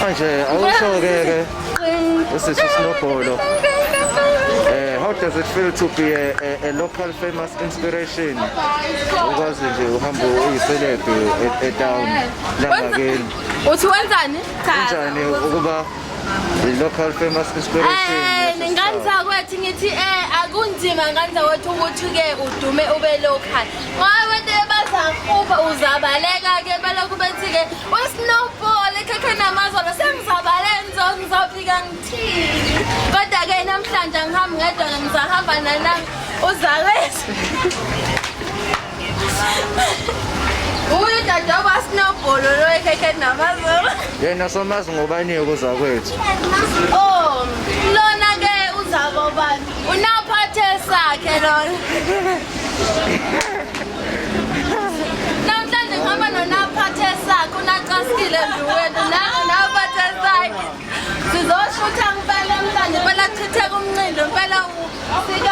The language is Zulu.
Manje awusho-ke usisi Snowball. How does it feel to be a local famous inspiration? Ukwazi nje uhamba uyiselebhi e-town langakini. Uthi wenzani? Kanjani ukuba i-local famous inspiration? Ngandza kwethu ngithi akunzima ngandza kwethu ukuthi-ke udume ube local. Ngoba abantu bazakuba uzabaleka-ke balokhu bethi-ke uSnowball ekhekhe namazolo sengizabale ngizofika ngithini. Kodwa-ke namhlanje angihambi ngedwa ngizahamba nana uzakwethu. Uyu dadewabo Snowball lo ekhekhe namazolo. Yena somazi ngobani uzakwethu? Oh, lona-ke uzakobani unaphathe sakhe lona. Namhlanje ngihamba nonaphathe sakhe unacaskile nje wena unaphathe sakhe. Sizoshutha ngempela namhlanje phela chitheka umncindo phela ufike